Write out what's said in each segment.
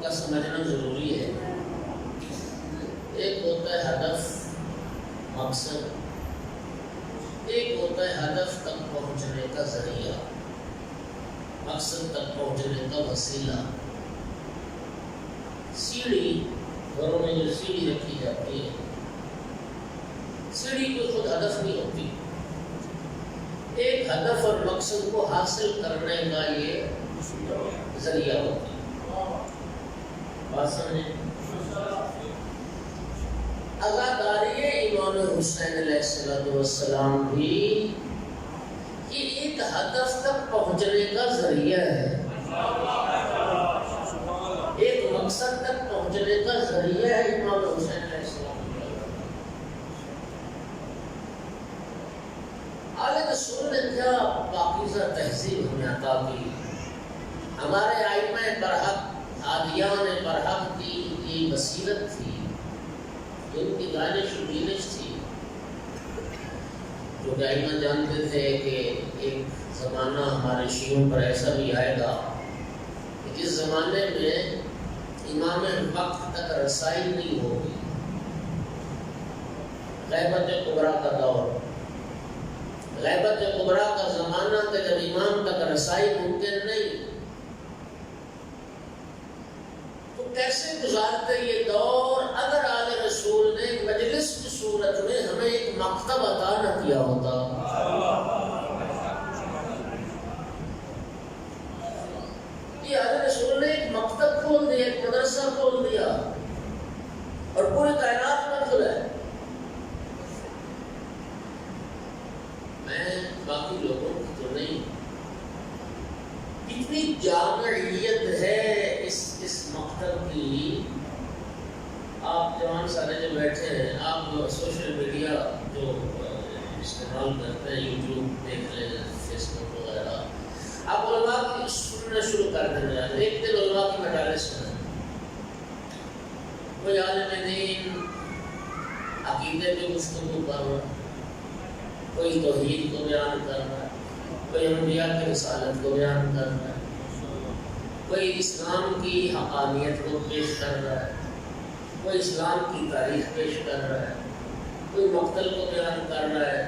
کا سمجھنا ضروری ہے۔ ایک ہوتا ہے ہدف، مقصد، ایک ہوتا ہے ہدف تک پہنچنے کا ذریعہ، مقصد تک پہنچنے کا وسیلہ۔ سیڑھی، گھروں میں جو سیڑھی رکھی جاتی ہے، سیڑھی کوئی خود ہدف نہیں ہوتی، ایک ہدف اور مقصد کو حاصل کرنے کا یہ ذریعہ ہوتا ہے۔ بات سمجھیں؟ عزاداری امام حسین علیہ السلام بھی یہ ایک ہدف تک پہنچنے کا ذریعہ ہے، ایک مقصد تک پہنچنے کا ذریعہ ہے امام حسین علیہ السلام۔ آل رسول نے کیا پاکیزہ تہذیب ہمیں عطا کی، ہمارے ائمہ برحق، ہادیان برحق کی یہ بصیرت تھی، ان کی دانش و بینش تھی، جو کہ ائمہ جانتے تھے کہ ایک زمانہ ہمارے شیعوں پر ایسا بھی آئے گا کہ جس زمانے میں امام وقت تک رسائی نہیں ہوگی، غیبت کبریٰ کا دور، غیبت کبریٰ کا زمانہ کہ جب امام تک رسائی ممکن نہیں، تو کیسے گزارتے یہ دور اگر آل رسول نے مجلس کی صورت میں ہمیں ایک مکتب عطا نہ کیا ہوتا۔ یہ آل رسول نے ایک مکتب کھول دیا، ایک مدرسہ کھول دیا، اور پوری کائنات میں کھلا ہے۔ میں باقی لوگوں کی تو نہیں، اتنی جامعیت ہے اس مکتب کی۔ آپ جوان سارے جو بیٹھے ہیں، آپ سوشل میڈیا جو استعمال کرتے ہیں، یوٹیوب دیکھ لیں، فیس بک وغیرہ، آپ علماء کی سننا شروع کر دیں۔ ایک دن علماء کی مجالس سنیں، کوئی عالم دین عقیدے پہ گفتگو کر رہا، کوئی توحید کو بیان کر رہا ہے، کوئی انبیاء کی رسالت کو بیان کر رہا ہے، کوئی اسلام کی حقانیت کو پیش کر رہا ہے، کوئی اسلام کی تاریخ پیش کر رہا ہے، کوئی مقتل کو بیان کر رہا ہے،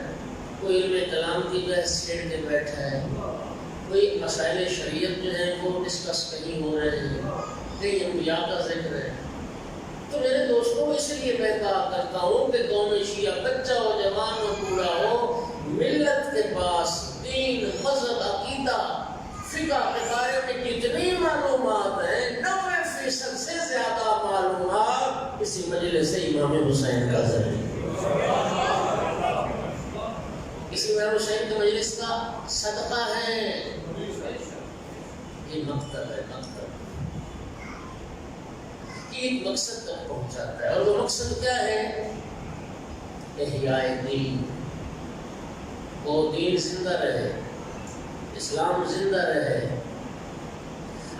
کوئی علم کلام کی بحث چھیڑ کے بیٹھا ہے، کوئی مسائل شریعت جو ہیں وہ ڈسکس کہیں ہو رہے ہیں، کئی انبیاء کا ذکر ہے۔ تو میرے دوستوں، اس لیے میں کہا کرتا ہوں کہ قوم شیعہ بچہ ہو، جوان ہو، بوڑھا ہو، ملت کے پاس دین، مذہب، عقیدہ، فقہ کے بارے میں جتنی معلومات ہیں، 90% سے زیادہ معلومات اسی مجلس امام حسین کا ذریعہ، اسی امام حسین کے مجلس کا صدقہ ہے۔ یہ مکتب ہے، مکتب ایک مقصد تک پہنچاتا ہے، اور وہ مقصد کیا ہے؟ احیاء دین، وہ دین زندہ رہے، اسلام زندہ رہے،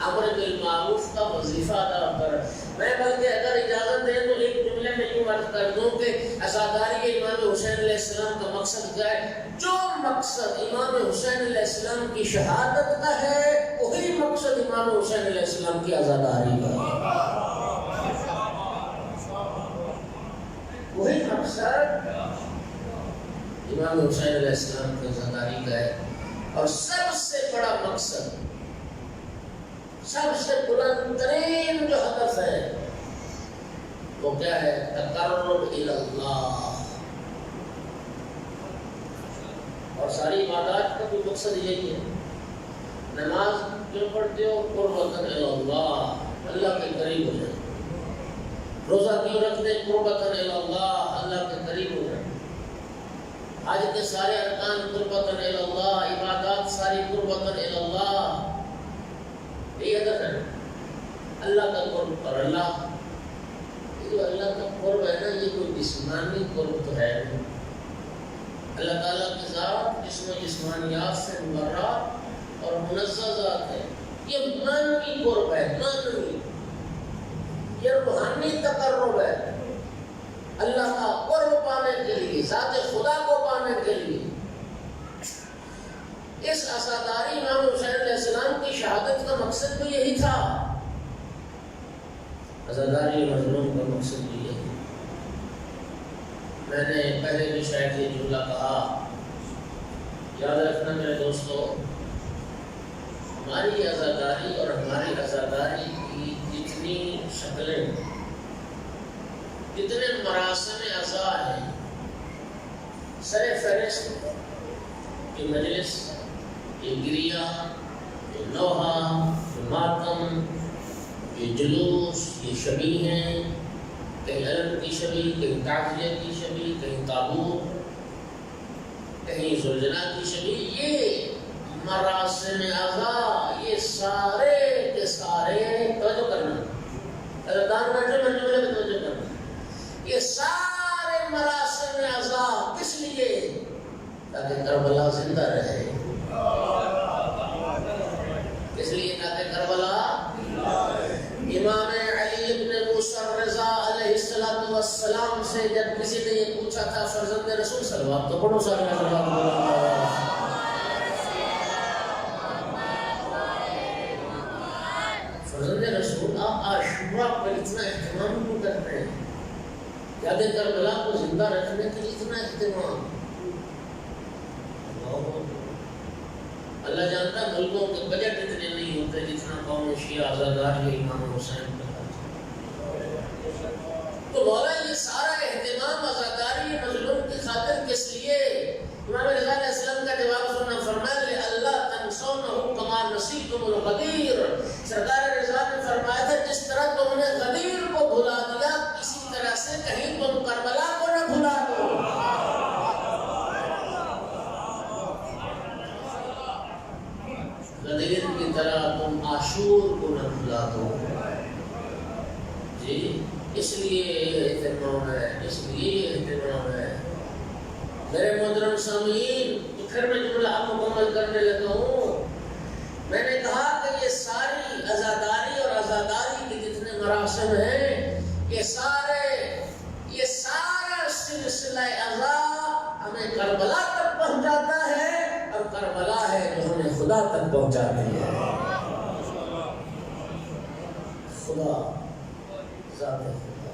امر بالمعروف کا وظیفہ ادا کر۔ میں بلکہ اگر اجازت دیں تو ایک جملے میں یوں عرض کر دوں کہ عزاداری امام حسین علیہ السلام کا مقصد کیا ہے؟ جو مقصد امام حسین علیہ السلام کی شہادت کا ہے، وہی مقصد امام حسین علیہ السلام کی عزاداری کا ہے، وہی مقصد امام حسین علیہ السلام کی عزاداری کا ہے۔ اور سب سے بڑا مقصد، سب سے بلند ترین جو ہدف ہے وہ کیا ہے؟ تقرب الی اللہ۔ اور ساری عبادات کا بھی مقصد یہی ہے۔ نماز جو پڑھتے ہو قربۃ الی اللہ، اللہ کے قریب ہو جائے۔ روزہ کیوں رکھتے؟ قربۃ الی اللہ، اللہ کے قریب ہو جائے۔ حج کے سارے ارکان قربۃ الی اللہ، عبادات ساری قربۃ الی اللہ، یہ ہدف ہے اللہ کا قرب۔ اور اللہ، جو اللہ کا قرب ہے نا، یہ کوئی جسمانی قرب تو ہے نہیں۔ اللہ تعالیٰ کی ذات جسم و جسمانیات سے مبرہ اور منزہ ذات ہے، یہ معنوی قرب ہے، معنوی، یہ روحانی تقرب ہے اللہ کا قرب پانے کے لیے، ذات خدا کو پانے کے لیے۔ اس عزاداری امام حسین علیہ السلام کی شہادت کا مقصد تو یہی تھا عزاداری مظلوم کا مقصد یہ ہے. میں نے پہلے بھی شاید یہ جملہ کہا، یاد رکھنا میرے دوستو، ہماری عزاداری اور ہماری عزاداری کی جتنی شکلیں، جتنے مراسم عزا ہیں، سر فہرست یہ مجلس، یہ گریہ، یہ نوحہ، یہ ماتم، یہ جلوس، یہ شبی ہیں، کہیں علم کی شبی، کہیں تعزیہ کی شبی، کہیں تابوت، کہیں زلزلہ کی شبی، یہ مراسم عزا، یہ سارے کے سارے، توجہ کرنا، دان میں توجہ کرنا، یہ سارے مراسم عزا کس لیے؟ تاکہ کربلا زندہ رہے. کس لیے؟ تاکہ کربلا. امام علی بن موسیٰ الرضا علیہ السلام سے جب کسی نے یہ پوچھا تھا فرزند رسول صلوات تو پڑھو صلی اللہ علیہ وسلم، فرزند رسول آپ عاشورہ پر اتنا اہتمام کیوں کرتے ہیں؟ یاد کربلا کو زندہ رکھنے کے لیے اتنا اہتمام. اللہ جانتا ہے ملکوں کے بجٹ اتنے نہیں ہوتے جتنا قوم شیعہ عزادار یا امام حسین کا. تو مولا یہ سارا اہتمام عزاداری مظلوم کی خاطر کس لیے؟ امام رضا علیہ السلام کا جواب سننا، فرمایا لِأَلَّا تَنْسَوْنَهُ كَمَا نَسِيتُمُ الْغَدِيرَ. سرکار رضا نے فرمایا تھا جس طرح تم نے غدیر کو بھلا دیا اسی طرح سے کہیں تم کربلا کو نہ بھلا دو. غدیر کی طرح تم عاشور کو نہ بھلا دو. جی اس لیے یہ اہتمام ہے، اس لیے یہ اہتمام ہے. میرے محترم سامعین، تو پھر میں جملہ اب مکمل کرنے لگا ہوں. میں نے کہا کہ یہ ساری عزاداری اور عزاداری کے جتنے مراسم ہیں، یہ سارا سلسلہ عزا ہمیں کربلا تک پہنچاتا ہے، اور کربلا ہے جو ہمیں خدا تک پہنچاتی ہے. خدا، ذات خدا،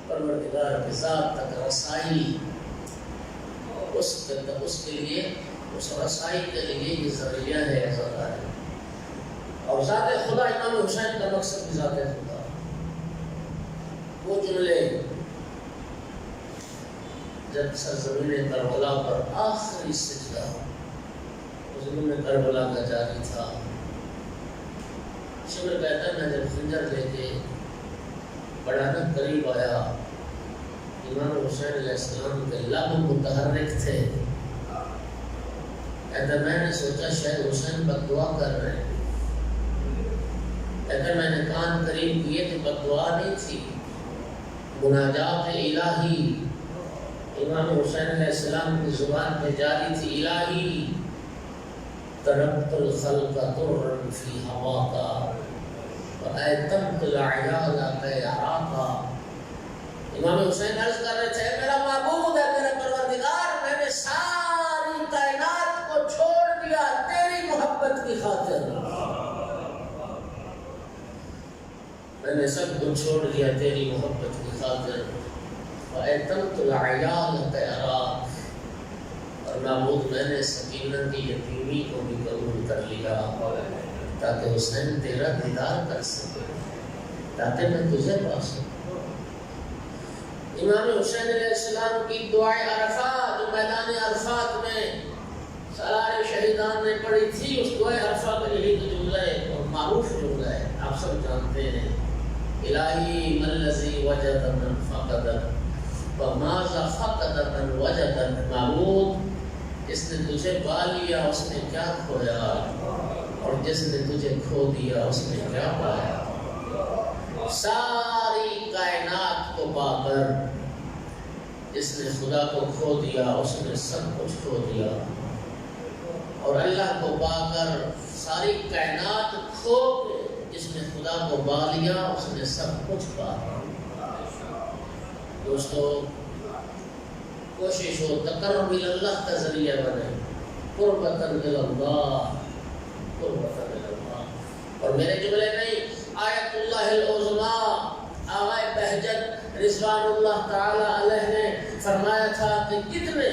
پروردگار کے ذات تک رسائی، اس کے لیے، اس رسائی کے لیے یہ ذریعہ ہے عزاداری. اور ذات خدا، امام حسین کا مقصد بھی ذات خدا. وہ جملے جب سرزمین کربلا پر آخری سجدہ زمین کربلا کا جاری تھا، شمر کہتا ہے میں جب خنجر لے کے بڑا نہ قریب آیا، امام حسین علیہ السلام کے لب متحرک تھے. کہتا میں نے سوچا شاید حسین بد دعا کر رہے ہیں. کہتا میں نے کان قریب کیے تو بد دعا نہیں تھی، مناجات الہی امام حسین علیہ السلام کی زبان پہ جاری تھی. الہی ترکت الخلق طرا فی ہواکا وایتمت العیال کیراکا. امام حسین عرض کر رہے تھے میرا معبود ہے، میرا پروردگار، میں نے ساری کائنات کو چھوڑ دیا تیری محبت کی خاطر. میں نے سب کو چھوڑ دیا تیری محبت کی خاطر. وایتمت العیال کیراک، اور معبود میں نے سکینہ کی یتیمی کو بھی قبول کر لیا تاکہ حسین تیرا دیدار کر سکے، تاکہ میں تجھے پا سکوں. امام حسین علیہ السلام کی دعائے عرفات جو میدان عرفات میں سالار شہیدان نے پڑھی تھی، اس دعائے عرفات کا یہی تو جملہ ہے اور معروف جملہ ہے، آپ سب جانتے ہیں. الہی من الذی وجد من فقد وماذا فقد من وجد. معبود جس نے تجھے پا لیا اس نے کیا کھویا، اور جس نے تجھے کھو دیا اس نے کیا پایا. ساری کائنات کو پا کر جس نے خدا کو کھو دیا اس نے سب کچھ کھو دیا، اور اللہ کو پا کر ساری کائنات کھو کے جس نے خدا کو پا لیا اس نے سب کچھ پا لیا. دوستو کوشش ہو تقرب اللہ کا ذریعہ بنے، قربۃ اللہ، قربۃ اللہ. اور میرے جملے نہیں، آیت اللہ العظمیٰ بہجت رضوان اللہ تعالی علیہ نے فرمایا تھا کہ جتنے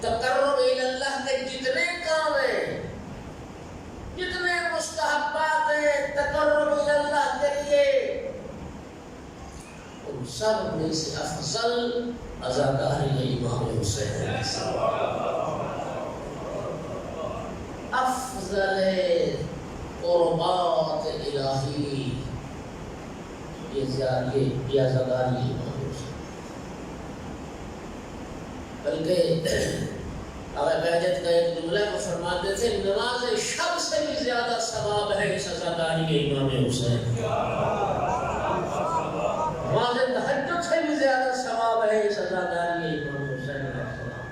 تقرب اللہ کے جتنے کام ہیں، جتنے مستحبات ہیں تقرب اللہ کے لیے، ان سب میں سے افضل عزاداری امام حسین افضل قربات الہی یہ عزاداری امام حسین۔ بلکہ اگر بہجت کا ایک جملہ کو فرماتے تھے نماز شب سے بھی زیادہ ثواب ہے اس عزاداری امام حسین، نماز تہجد سے بھی زیادہ ثواب ہے اس عزاداری امام حسین علیہ السلام۔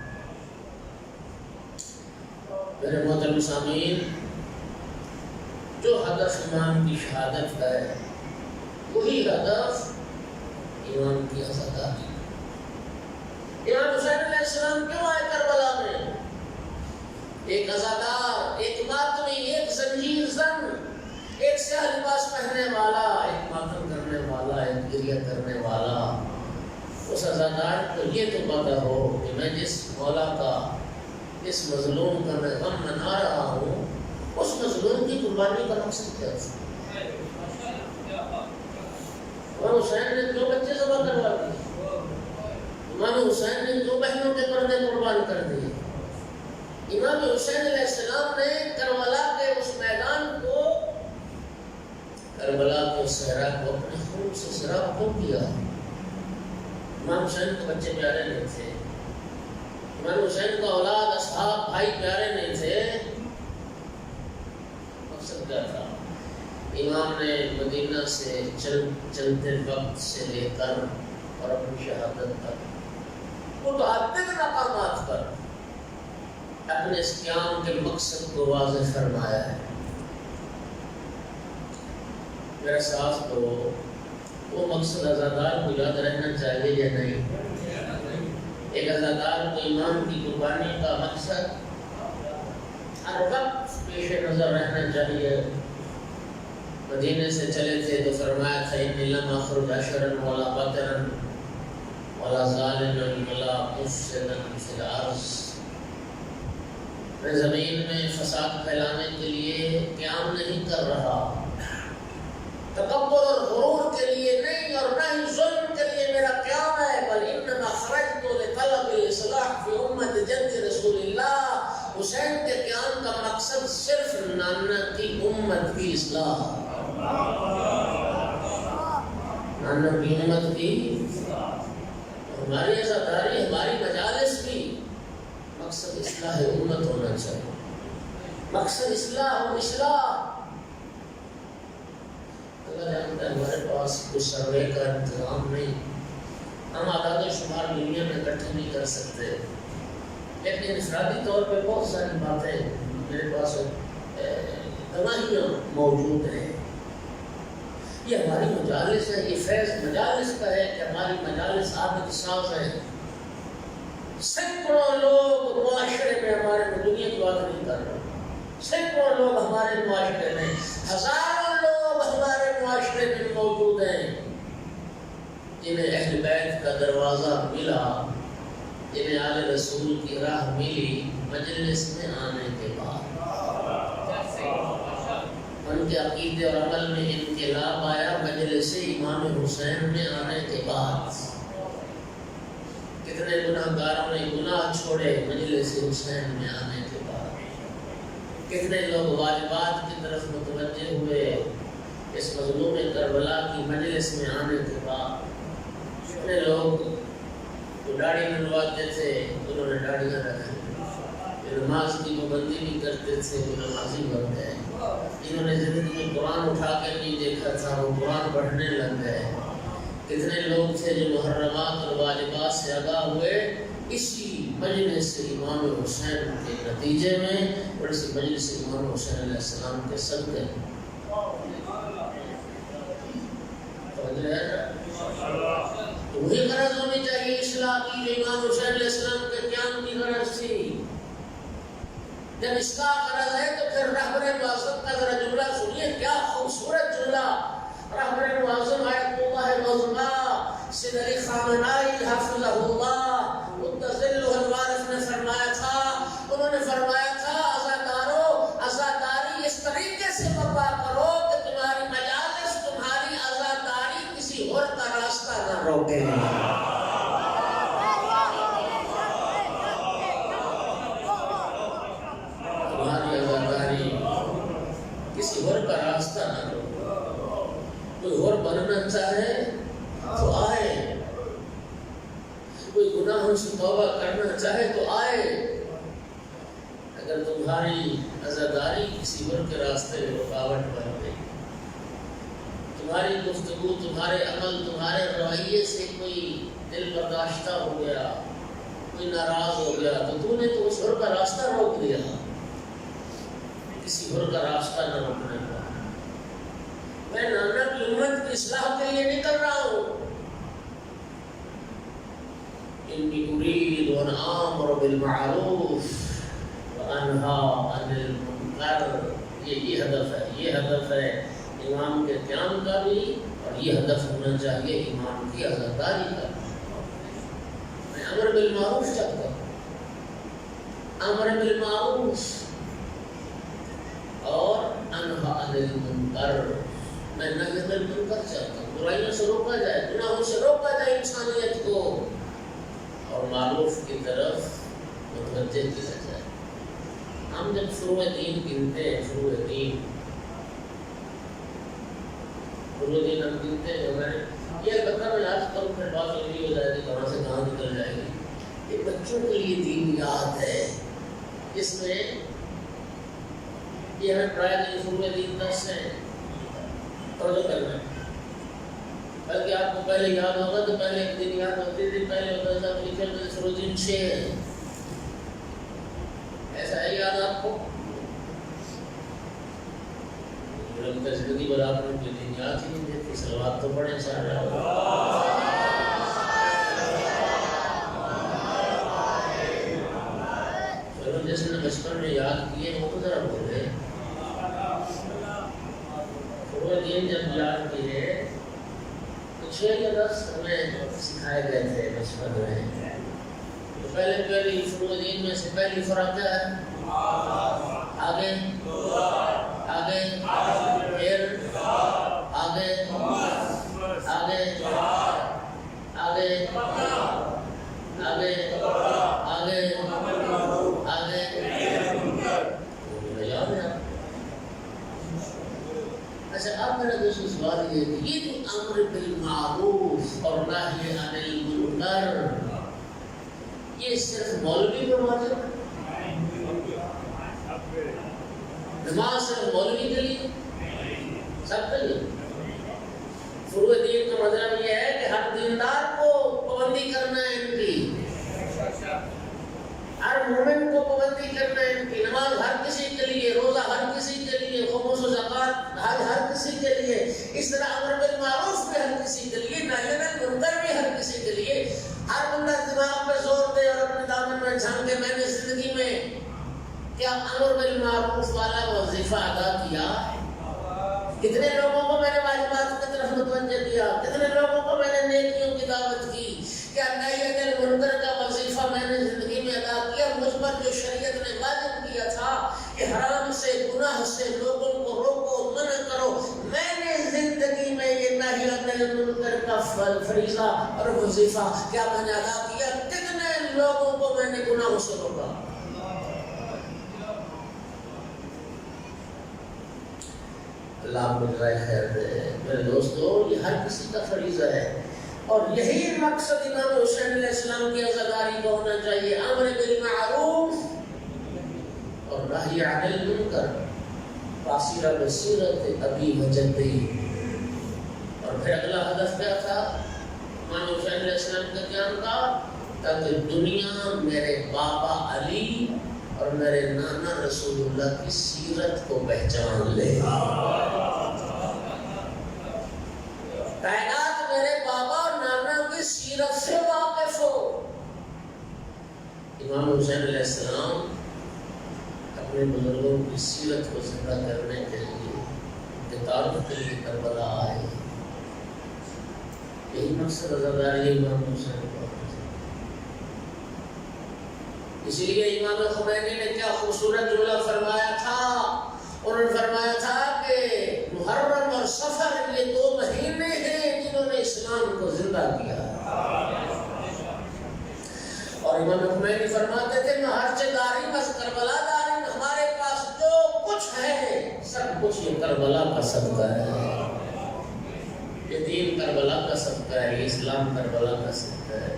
میرے محترم سامعین، جو ہدف امام کی شہادت کا ہے وہی ہدف امام کی عزاداری۔ امام حسین علیہ السلام کیوں آئے کربلا میں؟ ایک عزادار، ایک ماتمی، ایک زنجیر زن، ایک سیاہ لباس پہننے والا، ایک ماتم کرنے والا، ایک گریہ کرنے والا، اس عزادار کو یہ تو پتہ ہو کہ میں جس مولا کا، جس مظلوم کا میں غم منا رہا ہوں، اس مظلوم کی قربانی کا مقصد کیا ہے؟ امام حسین نے 2 بچے ذبح کروا دیے، امام حسین نے 2 بہنوں کے پردے قربان کر دیے، امام حسین علیہ السلام نے کربلا کے اس میدان کو، کربلا کے صحرا کو اپنے خون سے سیراب کیوں کیا؟ امام حسین کے بچے پیارے نہیں تھے، امام حسین کا اولاد اصحاب بھائی پیارے نہیں تھے، مقصد کیا تھا؟ امام نے مدینہ سے چلتے وقت سے لے کر اور اپنی شہادت تک متعدد مقامات پر اپنے اس قیام کے مقصد کو واضح فرمایا ہے۔ میرے ساتھ تو وہ مقصد عزادار کو یاد رہنا چاہیے یا نہیں؟ ایک عزادار کو امام کی قربانی کا مقصد ہر وقت پیش نظر رہنا چاہیے۔ مدینے سے چلے تھے تو فرمایا تھا انی لم اخرج عشرا ولا بطرا ولا ظالما ولا مفسدا فی الارض، میں زمین میں فساد پھیلانے کے لیے قیام نہیں کر رہا، تکبر اور غرور کے لیے نہیں اور نہ ہی ظلم کے لیے میرا قیام ہے، بل انما خرجت لطلب الاصلاح فی امت جد رسول اللہ۔ حسین کے قیام کا مقصد صرف نانا کی امت کی اصلاح، نانا کی امت کی، ہماری عزاداری، ہماری مجالس بھی مقصد اصلاح امت ہونا چاہیے، مقصد اصلاح و اصلاح۔ اللہ جانتا ہے ہمارے پاس کوئی سروے کا انتظام نہیں، ہم اعداد و شمار دنیا میں اکٹھے نہیں کر سکتے، لیکن انفرادی طور پہ بہت ساری باتیں میرے پاس گواہیاں موجود ہیں۔ یہ ہماری مجالس ہے، یہ فیض مجالس کا ہے کہ ہماری مجالس عابد ساز ہے۔ سینکڑوں لوگ معاشرے میں ہمارے میں، دنیا کی بات نہیں کر رہا، سینکڑوں لوگ ہمارے معاشرے میں، ہزاروں لوگ ہمارے معاشرے میں موجود ہیں جنہیں اہل بیت کا دروازہ ملا، جنہیں آل رسول کی راہ ملی مجلس میں آنے کے بعد، ان کے عقیدے اور عمل میں انقلاب آیا مجلس امام حسین میں آنے کے بعد۔ کتنے گناہ گاروں نے گناہ چھوڑے مجلس حسین میں آنے کے بعد، کتنے لوگ واجبات کی طرف متوجہ ہوئے اس مظلوم کربلا کی مجلس میں آنے کے بعد۔ کتنے لوگ جو داڑھی منڈواتے تھے انہوں نے داڑھیاں رکھی، جو نماز کی پابندی نہیں کرتے تھے وہ نمازی بن گئے، جنہوں نے زندگی میں قرآن اٹھا کے نہیں دیکھا تھا وہ قرآن پڑھنے لگ گئے۔ کتنے لوگ تھے جو محرمات اور واجبات سے آگاہ ہوئے اسی مجلس امام حسین کے نتیجے میں اور اسی مجلس امام حسین علیہ السلام کے صدقے۔ وہی غرض ہونی چاہیے اصلاح کی جو امام حسین علیہ السلام کے قیام کی غرض تھی۔ جب اصلاح غرض ہے تو پھر رہبر معظم کا ذرا جملہ سنیے، کیا خوبصورت جملہ رہبر معظم آیت اللہ سید علی خامنائی حافظہ اللہ متظلہ الوارث نے فرمایا تھا، انہوں نے فرمایا تھا عزادارو عزاداری اس طریقے سے برپا کرو کہ تمہاری مجالس تمہاری عزاداری کسی اور کا راستہ نہ روکے۔ تمہاری عزاداری کسی اور کا راستہ نہ روکے۔ کوئی اور بننا چاہے تو آئے، کوئی گناہوں سے توبہ کرنا چاہے تو آئے، اگر تمہاری عزاداری کسی اور کے راستے میں رکاوٹ بن گئی، تمہاری گفتگو، تمہارے عمل، تمہارے رویے سے کوئی دل برداشتہ ہو گیا، کوئی ناراض ہو گیا، تو تم نے تو اس اور کا راستہ روک دیا، کسی اور کا راستہ نہ روکنے کا۔ میں نانا کی امت کی اصلاح کے لیے نکل رہا ہوں۔ انی ارید ان آمر بالمعروف وانہا عن المنکر، یہ ہدف ہے، یہ ہدف ہے امام کے قیام کا بھی، اور یہ ہدف ہونا چاہیے امام کی عزاداری کا۔ میں امر بالمعروف چاہتا ہوں، امر بالمعروف اور انہا عن المنکر، میں نہی عن المنکر چاہتا ہوں، برائیوں سے روکا جائے، گناہوں سے روکا جائے انسانیت کو، اور معروف کی طرف متوجہ کیا جائے۔ ہم جب فروع دین گنتے ہیں، فروع دین ہم گنتے ہیں، یہ البتہ میں یاد کروں پھر بات لمبی ہو جائے گی، کہاں سے کہاں نکل جائے گی۔ یہ بچوں کے لیے دین یاد ہے، اس میں یہ ہمیں پڑھایا گئی فروع دین 10 ہیں، توجہ کرنا ہے۔ بلکہ آپ کو پہلے یاد ہوگا تو پہلے ایک دن یاد ہوتی تھی، پہلے ہوتا تھا لکھے ہوتے فروع دین 6 ہے، ایسا ہے یاد آپ کو؟ زندگی بھر آپ نے کوئی دن یاد ہی نہیں دیتی، صلوات تو پڑھیں سارے۔ چلو جس نے بچپن میں یاد کیے وہ تو ذرا بولے۔ فروع دین جب یاد کیے 6 یا 10 ہمیں سکھائے گئے تھے بچپن میں۔ تو پہلی فروع دین میں سے پہلی فرق کیا ہے؟ آگے آگے پھر آگے آگے آگے آگے آگے آگے، یاد ہے؟ اچھا اب میرا دوسرا سوال یہ ہے کہ یہ جو امر بالمعروف اور نہی عن المنکر، یہ صرف مولوی پر واجب ہے؟ نماز صرف مولوی کے لیے، سب کے لیے؟ فروع دین کا مطلب یہ ہے کہ ہر دیندار کو پابندی کرنا ہے ان کی، ہر مومن کو پابندی کرنا ہے ان کی، نماز ہر کسی کے لیے، روزہ ہر کسی کے لیے، خمس و زکوٰۃ ہر کسی کے لیے، اس طرح امر بالمعروف بھی ہر کسی کے لیے، نہی عن المنکر بھی ہر کسی کے لیے۔ ہر بندہ دماغ پہ زور دے اور اپنے دامن میں جھانکے میں نے زندگی میں کیا امر بالمعروف والا وظیفہ ادا کیا؟ کتنے لوگوں کو میں نے واجبات کی طرف متوجہ کیا؟ کتنے لوگوں کو میں نے نیکیوں کی دعوت کی؟ کیا نہی عن المنکر کا وظیفہ میں نے زندگی میں ادا کیا؟ مجھ پر جو شریعت نے واجب کیا تھا کہ حرام سے، گناہ سے لوگوں کو روکو، منع کرو، میں نے زندگی میں یہ نہی عن المنکر کا فریضہ اور وظیفہ کیا میں نے ادا کیا؟ کتنے لوگوں کو میں نے گناہوں سے روکا؟ اللہ آپ کو جزائے خیر دے۔ میرے دوستو، یہ ہر کسی کا فریضہ ہے، اور یہی مقصد امام حسین علیہ السلام کی عزاداری کا ہونا چاہیے، امر بالمعروف اور نہی عن المنکر، قاصرہ بصیرت ابی و جدی۔ اور پھر اگلا ہدف کیا تھا امام حسین علیہ السلام کا قیام کا؟ تاکہ دنیا میرے بابا علی اور میرے نانا رسول اللہ کی سیرت کو پہچان لے، کائنات میرے بابا اور نانا کی سیرت سے واقف ہو۔ امام حسین علیہ السلام اپنے بزرگوں کی سیرت کو زندہ کرنے کے لیے، ان کے تعارف کے لیے کربلا آئے، یہی مقصد عزاداری امام حسین کو. اسی لیے امام خمینی نے کیا خوبصورت جملہ فرمایا تھا. انہوں نے فرمایا تھا کہ محرم اور صفر یہ 2 مہینے ہیں جنہوں نے اسلام کو زندہ کیا. اور امام خمینی فرماتے تھے میں ہر داری بس کربلا داری، ہمارے پاس جو کچھ ہے سب کچھ یہ کربلا کا صدقہ ہے. یہ دین کربلا کا صدقہ ہے، یہ اسلام کربلا کا صدقہ ہے.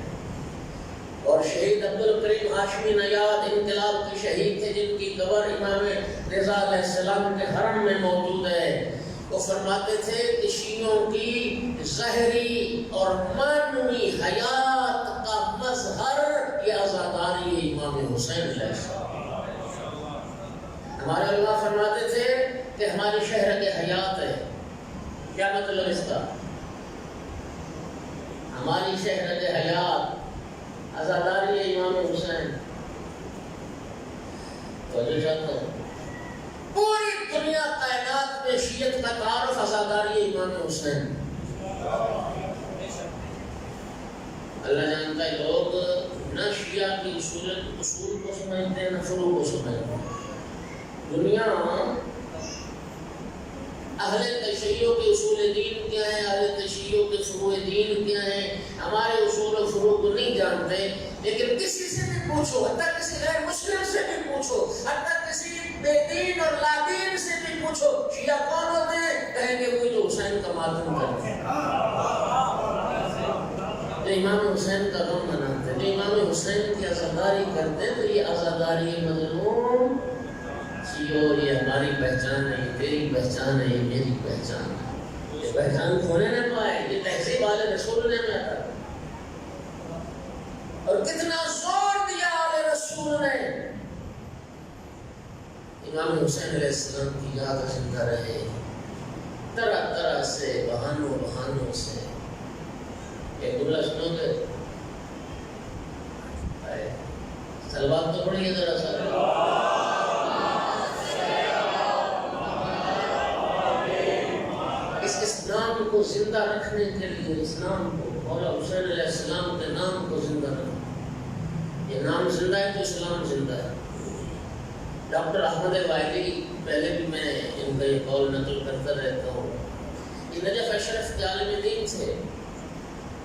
اور شہید عبدالکریم ہاشمی نیاد انقلاب کے شہید تھے جن کی قبر امام رضا علیہ السلام کے حرم میں موجود ہے. وہ فرماتے تھے کہ شیعوں کی ظاہری اور معنوی حیات کا مظہر یہ عزاداری ہے امام حسین علیہ السلام. ہمارے علماء فرماتے تھے کہ ہماری شہرت حیات ہے. کیا مطلب اس کا؟ ہماری شہرت حیات عزاداری ہے امام حسین. توجہ چاہتا ہوں پوری دنیا کائنات میں شیعت کا تعارف عزاداری ہے امام حسین. اللہ جانتا ہے لوگ نہ شیعہ کی اصول کو سمجھتے ہیں نہ فروع کو سمجھتے ہیں. دنیا اہل تشیع کے اصول دین کیا ہیں، اہل تشیع کے فروع دین کیا ہیں، ہمارے اصول و فروع کو نہیں جانتے. لیکن کسی سے بھی پوچھو، حتیٰ کسی غیر مسلم سے بھی پوچھو، حتیٰ کسی بے دین اور لا دین سے بھی پوچھو شیعہ کون ہوتے ہیں، کہیں گے وہ جو حسین کا ماتم کرتے ہیں، جو امام حسین کا غم مناتے ہیں، جو امام حسین کی عزاداری کرتے ہیں. تو یہ عزاداری مظلوم یہ ہماری پہچان ہے، یہ تیری پہچان ہے، یہ میری پہچان ہے. یہ پہچان کھونے نہ پائے. یہ تہذیب والے رسول نے میں آتا اور کتنا زور دیا والے رسول نے امام حسین علیہ السلام کی یاد زندہ رہے. طرح طرح سے بہانوں سے. ایک جملہ سنو گے؟ سلوات تو پڑھیے ذرا سا. اسلام کو زندہ رکھنے کے لیے، اسلام کو مولا حسین علیہ السلام کے نام کو زندہ رکھنا. یہ نام زندہ ہے تو اسلام زندہ ہے. ڈاکٹر احمد وائلی، پہلے بھی میں ان کا یہ قول نقل کرتا رہتا ہوں، یہ نجف اشرف کے عالم دین تھے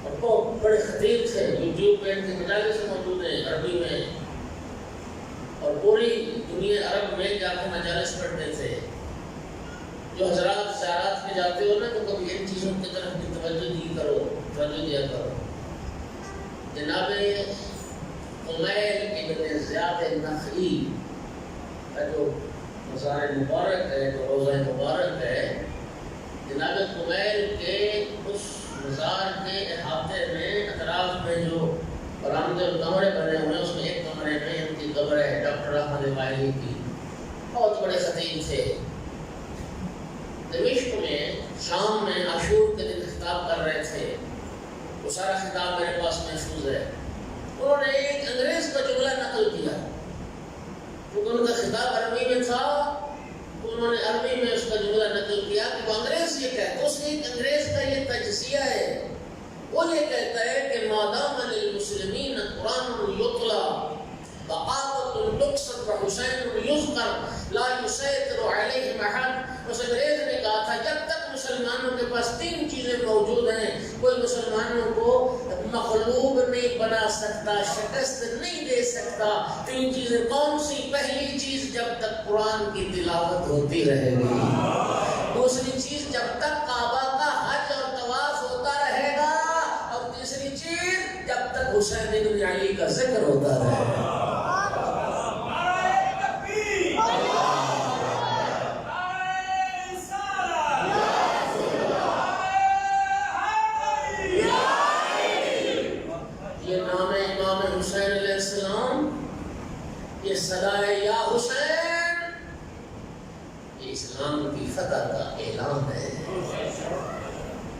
اور بہت بڑے خطیب تھے. یوٹیوب پہ ان کے مجالس موجود ہیں عربی میں، اور پوری دنیا عرب میں جا کے مجالس پڑھتے تھے. جو حضرات زیارات میں جاتے ہو نا تو کبھی ان چیزوں کی طرف بھی توجہ دیا کرو. جناب قمیل ابن زیاد النخعی کا جو مزار مبارک ہے، جو روضہ مبارک ہے، جناب قمیل کے اس مزار کے احاطے میں اطراف میں جو برآمدے اور کمرے بنے ہوئے ہیں، اس میں ایک کمرے میں ان کی قبر ہے ڈاکٹر احمد وائلی کی. بہت بڑے خطیب تھے. دمشق میں شام میں عاشور کے دن خطاب کر رہے تھے. وہ سارا خطاب میرے پاس محفوظ ہے. انہوں نے ایک انگریز کا جملہ نقل کیا کیونکہ ان کا خطاب عربی میں تھا. انہوں نے عربی میں اس کا جملہ نقل کیا کہ وہ انگریز یہ کہتا ہے. اس نے ایک انگریز کا یہ تجزیہ ہے. وہ یہ کہتا ہے کہ مادام للمسلمین قرآن یتلا بقاوت تقصد وحسین یذکر لا یسیطر علیہم احد. اس انگریز نے کہا تھا جب تک مسلمانوں کے پاس 3 چیزیں موجود ہیں، کوئی مسلمانوں کو مغلوب نہیں بنا سکتا، شکست نہیں دے سکتا. 3 چیزیں کون سی؟ پہلی چیز جب تک قرآن کی تلاوت ہوتی رہے گی. دوسری چیز جب تک کعبہ کا حج اور طواف ہوتا رہے گا. اور تیسری چیز جب تک حسین بن علی کا ذکر ہوتا رہے گا. صدائے یا حسین یہ اسلام کی فتح کا اعلان ہے.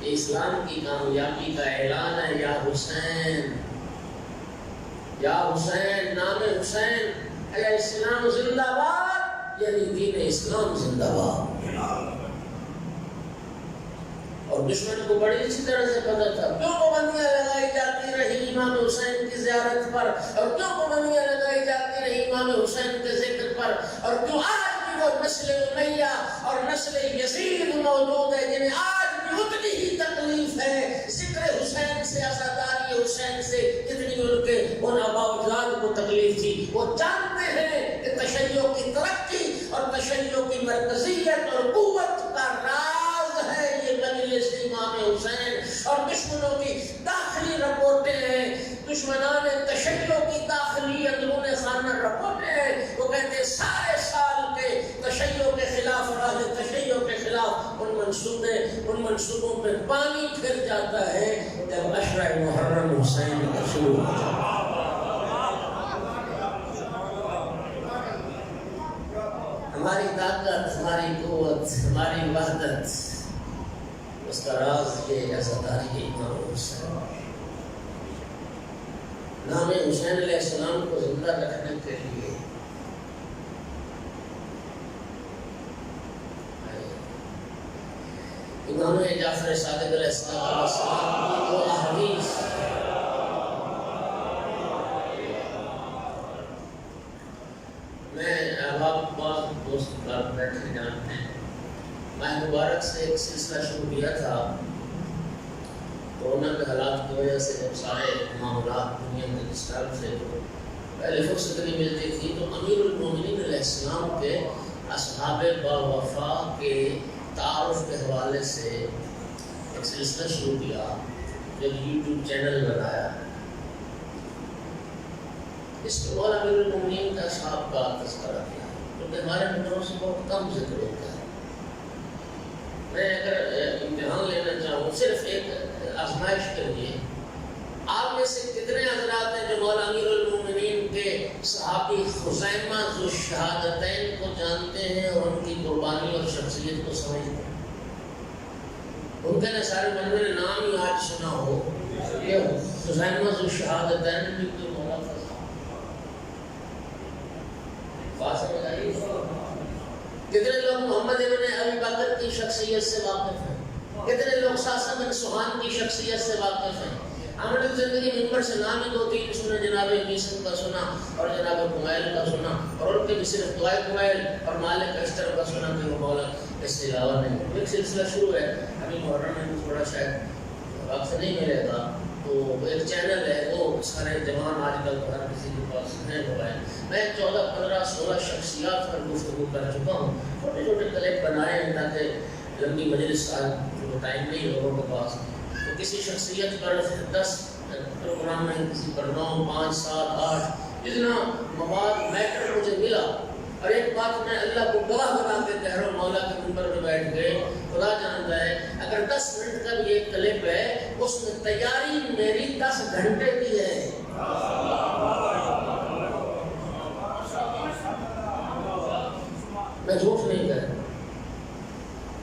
یہ اسلام کی کامیابی کا اعلان ہے. یا حسین، یا حسین، نام حسین. اے اسلام زندہ باد، یعنی دین اسلام زندہ باد. اور دشمن کو بڑی اچھی طرح سے پتہ تھا کیوں پابندیاں لگائی جاتی رہی امام حسین کی زیارت پر، اور کیوں پابندیاں لگائی جاتی رہی امام حسین کے ذکر پر، اور کیوں آج بھی وہ نسل امیہ اور نسل یزید موجود ہے جنہیں آج بھی اتنی ہی تکلیف ہے ذکر حسین سے، عزاداری حسین سے جتنی ان کے ان آبا اجداد کو تکلیف تھی۔ وہ جانتے ہیں کہ تشیع کی ترقی اور تشیع کی مرکزیت اور قوت کا راز ہے یہ مجلس امام حسین، اور دشمنوں کی داخلی رپورٹیں ہیں، دشمنان تشیع کی داخلی اندرون خانہ رپورٹیں ہیں۔ وہ کہتے ہیں سارے سال کے تشیع کے خلاف اور اہل تشیع کے خلاف ان منصوبوں پہ پانی پھر جاتا ہے جب عشرہ محرم حسین کا شروع ہو جاتا ہے۔ ہماری طاقت، ہماری قوت، ہماری وحدت، اس کا راز یہ عزاداری امام حسین۔ نام حسین علیہ السلام کو زندہ رکھنے کے لیے امام جعفر صادق علیہ السلام کی دو احادیث میں آپ بعض دوست بات بیٹھے جانتے ہیں، ماہ مبارک سے ایک سلسلہ شروع کیا تھا کورونا کے حالات کی وجہ سے، جب سارے معاملات دنیا میں ڈسٹرب سے تو پہلے فرصت نہیں ملتی تھی، تو امیر المومنین علیہ السلام کے اصحاب باوفا کے تعارف کے حوالے سے ایک سلسلہ شروع کیا، جو یوٹیوب چینل بنایا۔ اس میں مولا امیر المومنین کا اصحاب کا تذکرہ کیا، کیونکہ ہمارے مدروں سے بہت کم ذکر ہوتا ہے۔ میں اگر امتحان لینا چاہوں صرف ایک آزمائش کے لیے، آپ میں سے کتنے حضرات ہیں جو مولا امیر المومنین کے صحابی خزیمہ ذو الشہادتین کو جانتے ہیں اور ان کی قربانی اور شخصیت کو سمجھتے ہیں؟ ان کے سارے بندے نے نام ہی آج سنا ہو، یہ خزیمہ ذو الشہادتین بھی کوئی مولا کا فاصل بتائیے۔ کتنے لوگ محمد ابن ابی بکر کی شخصیت سے واقف ہیں؟ کتنے لوگ ساسا بن سہان کی شخصیت سے واقف ہیں؟ ہم نے زندگی ممبر سے نام ہی 2-3 سنے، جناب میسن کا سنا اور جناب قمائل کا سنا، اور ان کے بھی صرف دعائے قمائل اور مالک اشتر کا سنا کہ وہ مولا، اس کے علاوہ نہیں۔ ایک سلسلہ شروع ہے، ابھی محرم میں تھوڑا شاید وقت نہیں ملے گا، تو ایک چینل ہے، وہ سارے جوان آج کل ہر کسی کے پاس ہے موبائل، میں 14, 15, 16 شخصیات پر گفتگو کر چکا ہوں، چھوٹے چھوٹے کلپ بنائے ہیں تاکہ لمبی مجلس ٹائم نہیں لوگوں کے پاس، تو کسی شخصیت پر 10 پروگرام میں، کسی پر 9, 5, 7, 8 اتنا مواد میٹر مجھے ملا۔ اور ایک بات میں اللہ کو گواہ بنا کے کہہ رہا ہوں، مولا کے منبر پہ بیٹھ گئے، خدا جانتا ہے اگر 10 منٹ کا بھی ایک کلپ ہے، اس میں تیاری میری 10 گھنٹے کی ہے۔ میں جھوٹ نہیں کہہ رہا،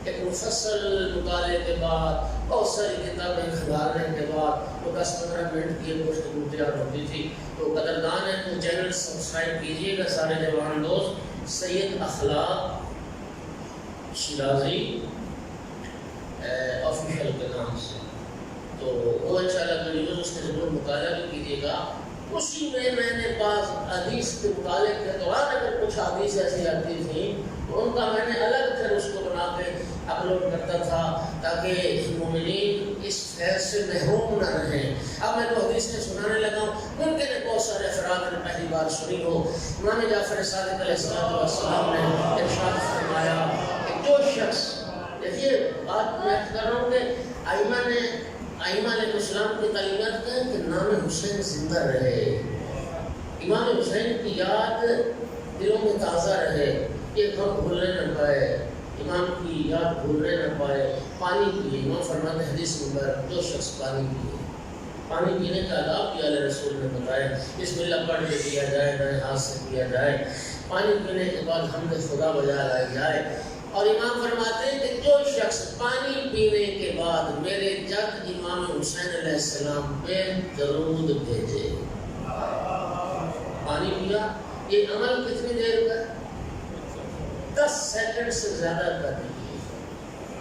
ایک مفصل مطالعے کے بعد، بہت ساری کتابیں کھنگالنے کے بعد وہ 10-15 منٹ کی ایک گفتگو تیار ہوتی تھی۔ تو قدردان ہے تو چینل سبسکرائب کیجیے گا سارے جوان دوست، سید اخلاق شیرازی آفیشیل کے نام سے، تو وہ انشاءاللہ ویڈیوز اس کے ضرور مطالعہ بھی کیجیے گا۔ اسی میں نے بعض حدیث کے مطالعے کے دوران اگر کچھ حدیث ایسی آتی تھیں تو ان کا میں نے الگ پھر اس کو بنا کے اپلوڈ کرتا تھا تاکہ مومنین اس فیض سے محروم نہ رہیں۔ اب میں تو حدیثیں سنانے لگا ہوں، ممکن ہے بہت سارے افراد نے پہلی بار سنی ہو۔ امام جعفر صادق علیہ السلام نے ارشاد فرمایا کہ جو شخص، دیکھیے بات میں کر رہا ہوں کہ ائمہ علیہ السلام کی تعلیمات ہیں کہ نام حسین زندہ رہے، امام حسین کی یاد دلوں میں تازہ رہے، یہ ہم بھولنے نہ پائے، امام کی یاد بھولنے نہ پائے۔ پانی پیے، امام فرماتے حدیث مبارک، جو شخص پانی پیے، پانی پینے کا آداب بھی اللہ رسول نے بتایا، بسم اللہ پڑھ کے پیا جائے، دائیں ہاتھ سے پیا جائے، پانی پینے کے بعد حمد خدا بجا لائی جائے۔ اور امام فرماتے ہیں کہ جو شخص پانی پینے کے بعد میرے جد امام حسین علیہ السلام پہ درود بھیجے، پانی پیا، یہ عمل کتنی دیر کا؟ 10 سیکنڈ سے زیادہ کا نہیں،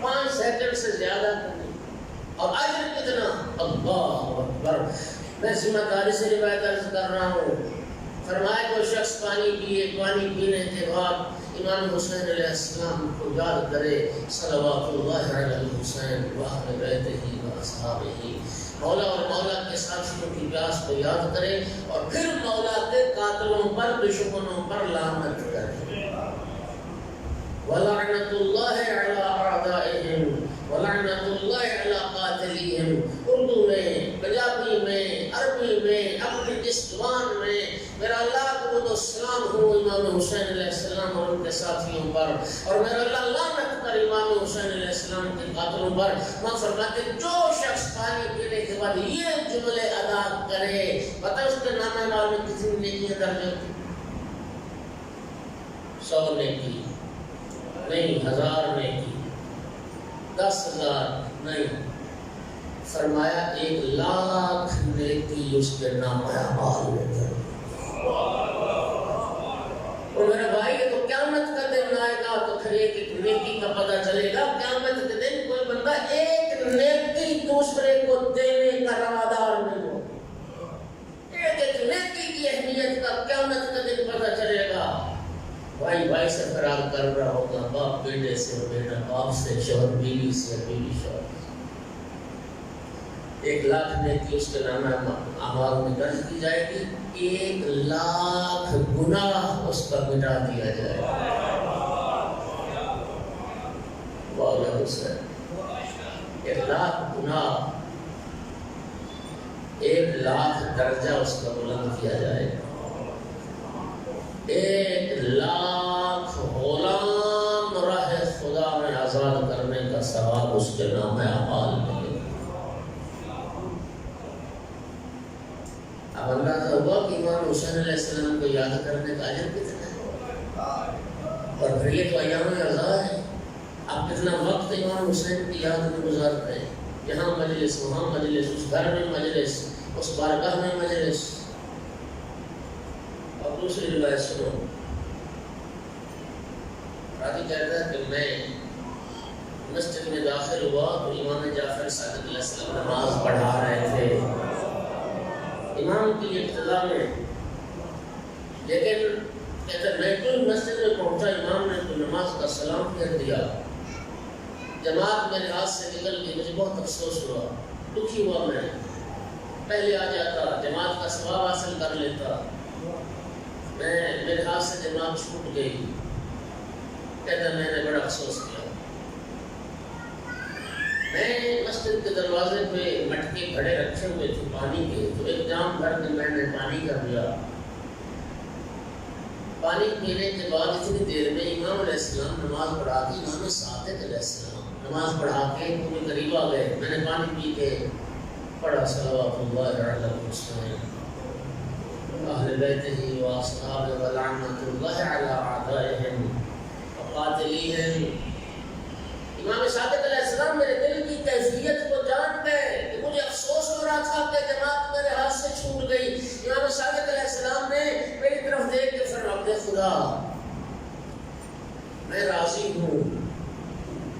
5 سیکنڈ سے زیادہ کا نہیں، اور اجر کتنا، اللہ اکبر. میں ذمہ داری سے روایت عرض کر رہا ہوں. فرمایا کوئی شخص پانی پیے، پانی پینے کے بعد امام حسین علیہ السلام کو یاد کرے، صلوات اللہ علی الحسین واہل بیتہ و اصحابہ، مولا اور مولا کے ساتھیوں کی پیاس کو یاد کرے، اور پھر مولا کے قاتلوں پر، دشمنوں پر لعنت کرے. وَلَعْنَةُ اللَّهِ عَلَىٰ أَعْدَائِهِمْ وَلَعْنَةُ اللَّهِ عَلَىٰ قَاتِلِيهِمْ. اردو میں، پنجابی میں، عربی میں، اپنی جس زبان میں، میرا اللہ کو تو سلام ہو امام حسین علیہ السلام اور ان کے ساتھیوں پر، اور میرا اللہ لعنت کر امام حسین علیہ السلام کے قاتلوں پر. وہاں فرماتے جو شخص پانی پینے کے بعد یہ جملے ادا کرے، پتہ اس کے نام اعمال میں کتنی نیکیاں درج ہوتی؟ 100 نیکی نہیں، 1000 نیکی، 10,000 نہیں، فرمایا 1,00,000 نیکی اس کے نام اعمال میں درج. اور میرا بھائی یہ تو قیامت کا دن آئے گا تو پھر ایک ایک نیکی کا پتہ چلے گا. قیامت کے دن کوئی بندہ ایک نیکی دوسرے کو دینے کا روادار نہیں ہو. ایک ایک نیکی کی اہمیت کا قیامت کے دن پتہ چلے گا. بھائی بھائی سے فراغ کر رہا ہوگا، باپ بیٹے سے، بیٹا باپ سے، شوہر بیوی سے، بیوی شوہر سے. 1,00,000 نیکی اس کے نام اعمال میں درج کی جائے گی. 1,00,000 گناہ اس کا مٹا دیا جائے گا. واہ حسین، 1,00,000 گناہ، 1,00,000 درجہ اس کا بلند کیا جائے گا. 1,00,000 غلام راہ خدا میں آزاد کرنے کا ثواب اس کے نام اعمال میں. اب اللہ کا ہوا کہ امام حسین علیہ السلام کو یاد کرنے کا اجر کتنا ہے، اور پھر یہ تو ایام رضا ہے. اب کتنا وقت امام حسین کی یاد میں گزار رہے ہیں، یہاں مجلس، وہاں مجلس، اس گھر میں مجلس، اس بارگاہ میں مجلس. اور دوسری روایت سنو، راضی کہتا ہے کہ میں مسجد میں داخل ہوا تو امام جعفر صادق علیہ السلام نماز پڑھا رہے تھے امام کی ابتدا میں. لیکن کہتے میں تو مسجد میں پہنچا، امام نے تو نماز کا سلام کہہ دیا، جماعت میرے ہاتھ سے نکل گئی. مجھے بہت افسوس ہوا، دکھی ہوا. میں پہلے آ جاتا، جماعت کا ثواب حاصل کر لیتا. میرے ہاتھ سے جماعت چھوٹ گئی. کہتا میں نے بڑا افسوس کیا. میں مسجد کے دروازے پہ مٹکے گھڑے رکھے ہوئے تھے پانی کے، تو ایک جام بھر کے میں نے پانی کر دیا. پانی پینے کے بعد اتنی دیر میں امام علیہ السلام نماز پڑھا کے، امام صادق علیہ السلام نماز پڑھا کے پورے قریب آ گئے. میں نے پانی پی کے پڑھا صلوات اللہ علی الحسین اہل بیتہ و اصحابہ ولعنۃ اللہ علی اعدائہم وقاتلیہم. امام صادق علیہ السلام میرے دل کی کیفیت کو جان گئے کہ مجھے افسوس ہو رہا تھا کہ جماعت میرے ہاتھ سے چھوٹ گئی. امام صادق علیہ السلام نے میری طرف دیکھ کے فرمایا خدا میں راضی ہوں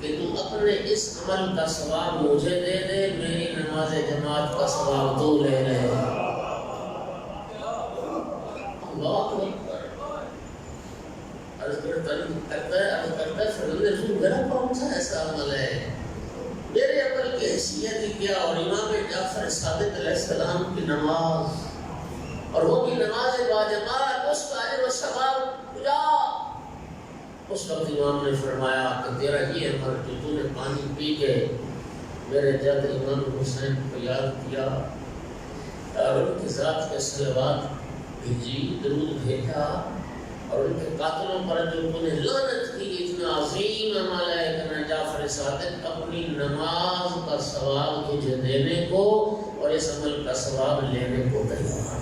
کہ تم اپنے اس عمل کا ثواب مجھے دے دے، میری نماز جماعت کا ثواب تو لے لے. اللہ اکبر. عرض کرتا ہے فرزند رسول میرا کون سا ایسا عمل ہے، میرے عمل کی حیثیت ہی کیا. اور امام جعفر صادق علیہ السلام کی نماز، اور وہ بھی نماز باجماعت، اس کا اجر و ثواب کجا. اس وقت امام نے فرمایا کہ تیرا یہ عمل جو تو نے پانی پی کے میرے جد امام حسین کو یاد کیا اور ان کی ذات کے صلوات بھیجی، درود بھیجا، اور ان کے قاتلوں پر جو انہیں لعنت کی، اتنا عظیم عمل ہے کہ میں جعفر صادق اپنی نماز کا ثواب تجھے دینے کو اور اس عمل کا ثواب لینے کو تیار.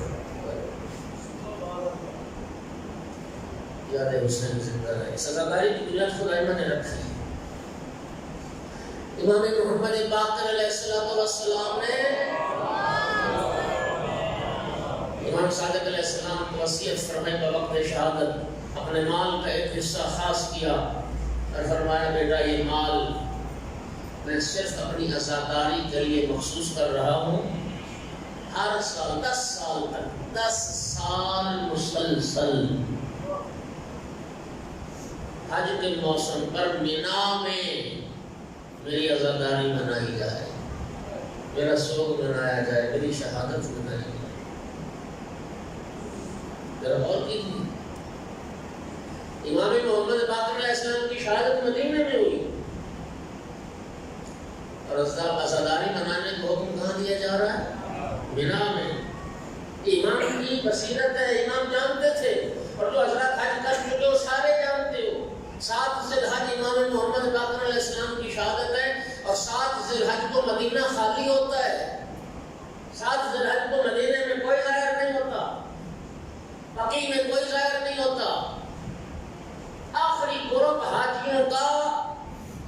یاد حسین زندہ رہے. سزاکاری کی بنیاد خدائمہ نے رکھی. امام محمد باقر علیہ السلام نے امام صادق علیہ السلام کو وصیت فرمائی بوقت شہادت اپنے مال کا ایک حصہ خاص کیا اور فرمایا بیٹا یہ مال میں صرف اپنی عزاداری کے لیے مخصوص کر رہا ہوں. ہر سال 10 سال تک 10 سال مسلسل حج کے موسم پر مینا میں میری عزاداری منائی جائے، میرا سوگ منایا جائے، میری شہادت منائی جائے. ذرا غور کیجیے، امام محمد باقر علیہ السلام کی شہادت مدینے میں ہوئی اور عزاداری منانے کو حکم کہاں دیا جا رہا ہے؟ مینا میں. امام کی بصیرت ہے، امام جانتے تھے، اور جو حضرات حج کر چکے ہو سارے جانتے ہو. 7 ذی الحج امام محمد باقر علیہ السلام کی شہادت ہے، اور 7 ذی الحج کو مدینہ خالی ہوتا ہے. 7 ذی الحج کو مدینے میں کوئی ظاہر نہیں ہوتا، بقیع میں کوئی ظاہر نہیں ہوتا. آخری گروپ حاجیوں کا،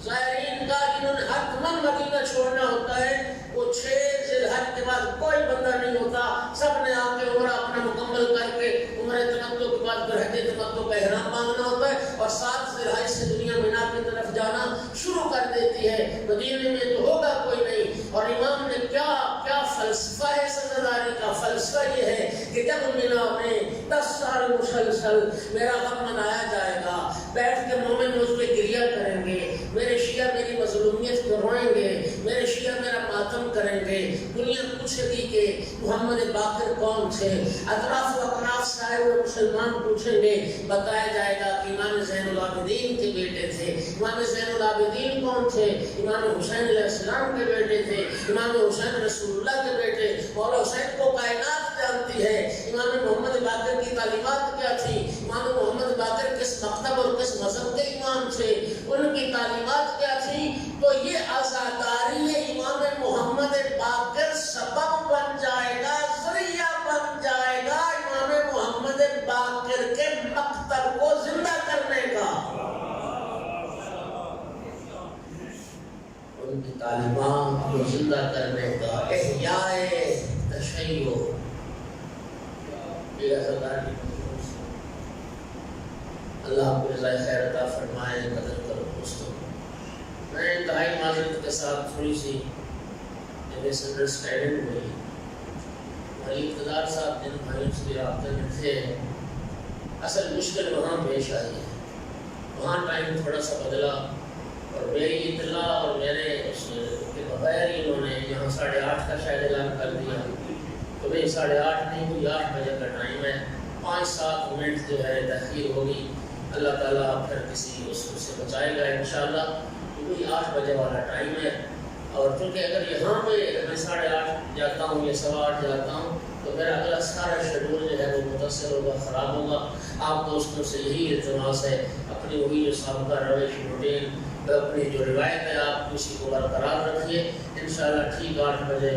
زائرین کا، جنہوں نے حتماً مدینہ چھوڑنا ہوتا ہے، وہ 6 ذی الحج کے بعد کوئی بندہ نہیں ہوتا. سب نے آ کے عمرہ اپنا مکمل کر کے عمرہ تمتع کے بعد برہدِ تمتع کا احرام باندھنا ہوتا ہے، اور 7 ذی الحج سے دنیا مینا کی طرف جانا شروع کر دیتی ہے. مدینے میں تو ہوگا کوئی نہیں. اور امام نے کیا فلسفہ ہے عزاداری کا؟ فلسفہ یہ ہے کہ جب مینا میں 10 سال مسلسل میرا غم منایا جائے گا، بیٹھ کے مومن مجھ پہ گریہ کریں گے، میرے شیعہ میری مظلومیت کو روئیں گے، میرے شیعہ میرا ماتم کریں گے. دنیا پوچھے گی کہ محمد باقر کون تھے. اطراف و اکناف سے آئے ہوئے مسلمان پوچھیں گے، بتایا جائے گا کہ امام زین العابدین کے بیٹے تھے. امام زین العابدین کون تھے؟ امام حسین علیہ السلام کے بیٹے تھے. امام حسین رسول اللہ کے بیٹے. مولا حسین کو کائنات جانتی ہے. امام محمد باقر کی تعلیمات کیا تھی؟ امام محمد باقر کس مکتب اور کس مذہب کے امام تھے؟ ان کی تعلیمات کیا تھی؟ تو یہ عزاداری امام محمد باقر سبب بن جائے گا، ذریعہ بن جائے گا امام محمد باقر کے مکتب کو زندہ کرنے کا. ان کی تعلیمات کو زندہ کرنے کا، احیاء تشیع. یہ عزاداری اللہ آپ کو جزائے خیر عطا فرمائے. قدر کرو دوستوں، میں انتہائی معذرت کے ساتھ تھوڑی سی مس انڈرسٹینڈنگ ہوئی. ہماری اقتدار صاحب جن بھائیوں سے رابطے میں تھے، اصل مشکل وہاں پیش آئی ہے. وہاں ٹائم تھوڑا سا بدلا، اور میری اطلاع اور میرے اس کے بغیر ہی انہوں نے یہاں 8:30 کا شاید اعلان کر دیا. تو بھائی 8:30 نہیں ہوئی، 8 بجے کا ٹائم ہے. 5-7 منٹ جو ہے تاخیر ہوگی. اللہ تعالیٰ پھر کسی اس سے بچائے گا انشاءاللہ. وہی 8 بجے والا ٹائم ہے. اور چونکہ اگر یہاں پہ میں 8:30 جاتا ہوں یا 8:15 جاتا ہوں تو میرا اگلا سارا شیڈول جو ہے وہ متاثر ہوگا، خراب ہوگا. آپ دوستوں سے یہی التماس ہے، اپنی وہی جو سابقہ روش روٹین، اپنی جو روایت ہے، آپ اسی کو برقرار رکھیے. انشاءاللہ ٹھیک 8 بجے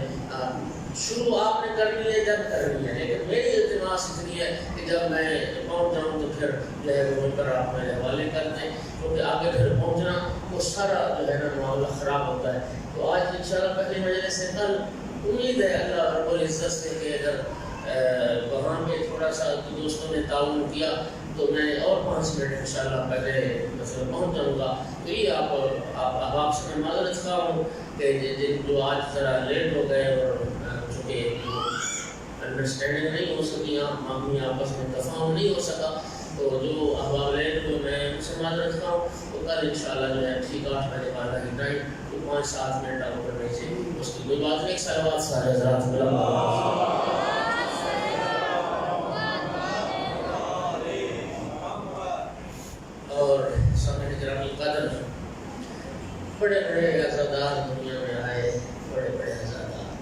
شروع آپ نے کرنی ہے جب کرنی ہے. لیکن میری التماس اتنی ہے کہ جب میں پہنچ جاؤں تو پھر جو ہے وہ کر آپ میرے حوالے کر دیں، کیونکہ آگے پھر پہنچنا وہ سارا جو ہے نا معاملہ خراب ہوتا ہے. تو آج انشاءاللہ پہلی مجلس سے کل امید ہے اللہ رب العزت سے کہ اگر وہاں پہ تھوڑا سا دوستوں نے تعاون کیا تو میں اور 5 منٹ انشاءاللہ پہلے مثلا پہنچ جاؤں گا. تو یہ آپ سے میں معذرت خواہ ہوں کہ جن جو آج ذرا لیٹ ہو گئے اور چونکہ انڈرسٹینڈنگ نہیں ہو سکی، معمولی آپس میں تفاہم نہیں ہو سکا، تو جو احباب لیٹ ہوئے میں ان سے معذرت خواہ ہوں. تو کل انشاءاللہ جو ہے ٹھیک 8 بجے بعد ہی ٹائم، تو 5-7 منٹ آپ کرنے سے اس کی کوئی بات نہیں. صلوات سارے حضرات ملا اور سامنے گرامی قدر بڑے بڑے عزادار دنیا میں آئے، بڑے بڑے عزادار.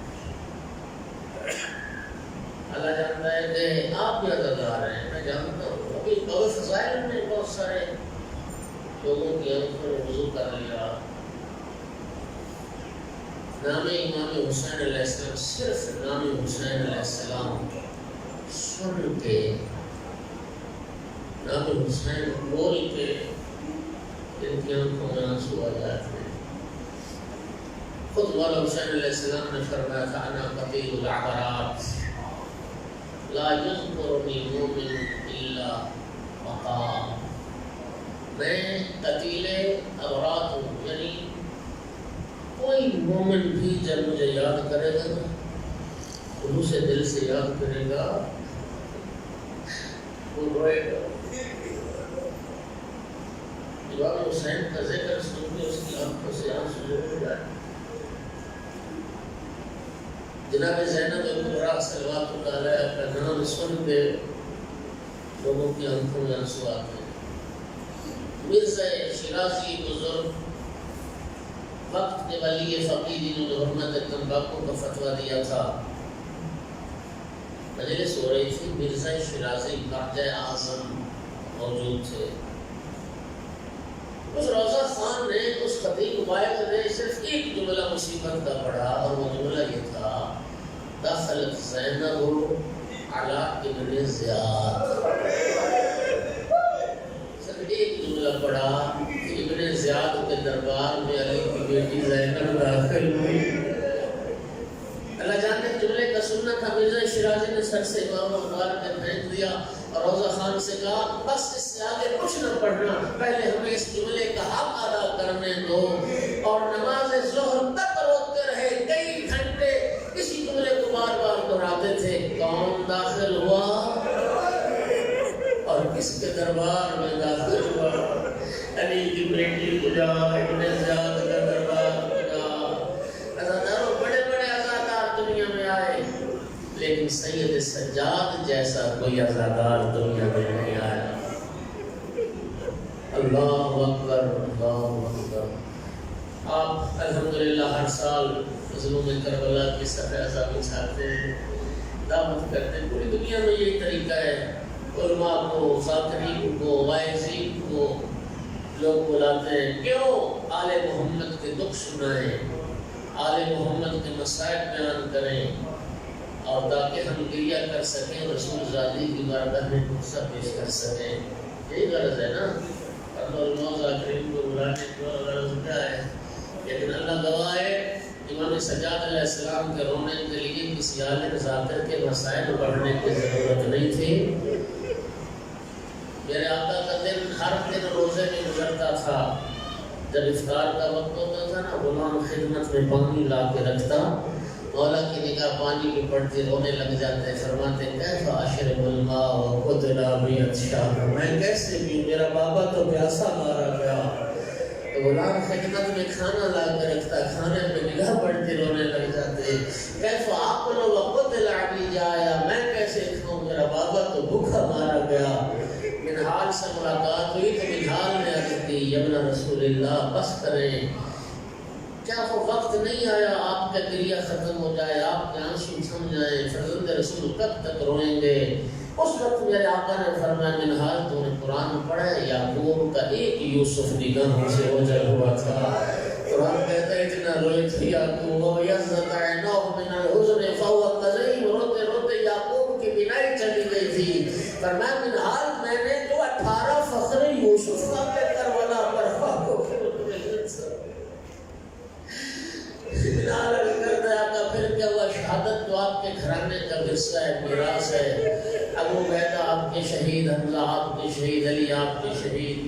اللہ جانتا ہے کہ آپ بھی عزادار ہیں، میں جانتا ہوں. ابھی بہت فضائل میں بہت سارے لوگوں کی آنکھوں نے وضو کر لیا. نام امام حسین علیہ السلام، صرف نام حسین علیہ السلام سن کے، نام حسین بول کے ان کی آنکھوں میں آنسو آ جاتے ہیں. خود مولا حسین علیہ السلام نے فرمایا تھا انا قتیل العبرات لا یذکرنی مومن الا مقام. میں قتیل عبرات ہوں، یعنی کوئی مومن بھی جب مجھے یاد کرے گا نا، خلوص سے دل سے یاد کرے گا، وہ روئے گا۔ امام حسین کا ذکر سن کے اس کی آنکھوں سے آنسو ہو جائے۔ جناب زینب کبریٰ صلوات اللہ علیہا کا نام سن کے لوگوں کی آنکھوں میں آنسو آتے ہیں۔ مرزا شیرازی بزرگ وقت کے ولی فقیہ جنہوں نے حرمت تمباکو کا فتویٰ دیا تھا، مجلس ہو رہی تھی، مرزا شیرازی قاضی اعظم موجود تھے۔ اس روضہ خان نے، اس خطیب مبارک نے صرف ایک جملہ مصیبت کا پڑھا، اور وہ جملہ یہ تھا، دخلت زینب علی ابن زیاد۔ صرف ایک جملہ پڑھا کہ ابن زیاد کے دربار میں علی کی بیٹی زینب داخل ہوئی۔ اللہ جانتے جملے کا سننا تھا، مرزا شیرازی نے سر سے امام مبارک نے پھینک دیا اور روضہ خان سے کہا بس اس سے آگے کچھ نہ پڑھنا، پہلے ہمیں اس جملے کا حق ادا کرنے دو۔ اور نماز ظہر تک روتے رہے، کئی گھنٹے اسی جملے کو بار بار دہراتے تھے، کون داخل ہوا اور کس کے دربار میں داخل ہوا؟ علی کی بیٹی کجا، ابن زیاد کا دربار کجا؟ عزاداروں بڑے بڑے عزادار دنیا میں آئے، لیکن سید سجاد جیسا کوئی عزادار دنیا میں نہیں آیا۔ اللہ اکبر، اللہ اکبر۔ آپ الحمدللہ ہر سال مظلوم کربلا کی سر عزا بچھاتے ہیں، دعوت کرتے ہیں، پوری دنیا میں یہی طریقہ ہے۔ علماء کو، ذاکرین کو، واعظین کو لوگ بلاتے ہیں، کیوں؟ آل محمد کے دکھ سنائیں، آل محمد کے مسائل بیان کریں، اور تاکہ ہم گریہ کر سکیں، رسول ذاتی کی بارگاہ میں قصہ پیش کر سکیں۔ یہی غرض ہے نا، علماء ذاکرین کو بلانے کا غرض کیا ہے؟ لیکن اللہ گواہ ہے، امام سجاد علیہ السلام کے رونے کے لیے کسی عالم ذاکر کے مسائل پڑھنے کی ضرورت نہیں تھی۔ میرے آقا کا دن ہر دن روزے میں گزرتا تھا۔ جب افطار کا وقت ہوتا تھا نا، غلام خدمت میں پانی لا کے رکھتا، مولا کی نگاہ پانی کی پڑتی، رونے لگ جاتے، فرماتے کیف اشرب الماء وقد بی عطشان، میں کیسے بھی، میرا بابا تو پیاسا مارا گیا۔ غلام خدمت میں کھانا لا کے رکھتا، کھانے میں نگاہ پڑتی، رونے لگ جاتے، کیف آکل وقد بی جایا، میں کیسے کھاؤں، میرا بابا تو بھوکا مارا گیا۔ منہال سے ملاقات ہوئی تو منہال نے عرض کی، ابن رسول اللہ بس کریں، کیا وہ وقت نہیں آیا آپ کا گریہ ختم ہو جائے، آپ کے آنسو تھم جائیں، فرزند رسول کب تک روئیں گے؟ اس وقت میرے آقا نے فرمایا، منہال تو نے قرآن پڑھا ہے، یعقوب کا ایک یوسف نگاہوں سے اوجھل ہوا تھا۔ قرآن کہتا ہے اتنا روئے تھے یعقوب یزت عینہ من الحزن فهو قضیم، روتے روتے یعقوب کی بینائی چلی گئی تھی۔ فرمایا منہال میں نے جو 18 فخر یوسف کا کربلا پر پھر کیا ہوا؟ شہادت تو آپ کے گھرانے کا ورثہ ہے، میراث ہے۔ ابو عبیدہ آپ کے شہید، حمزہ آپ کے شہید، علی آپ کے شہید،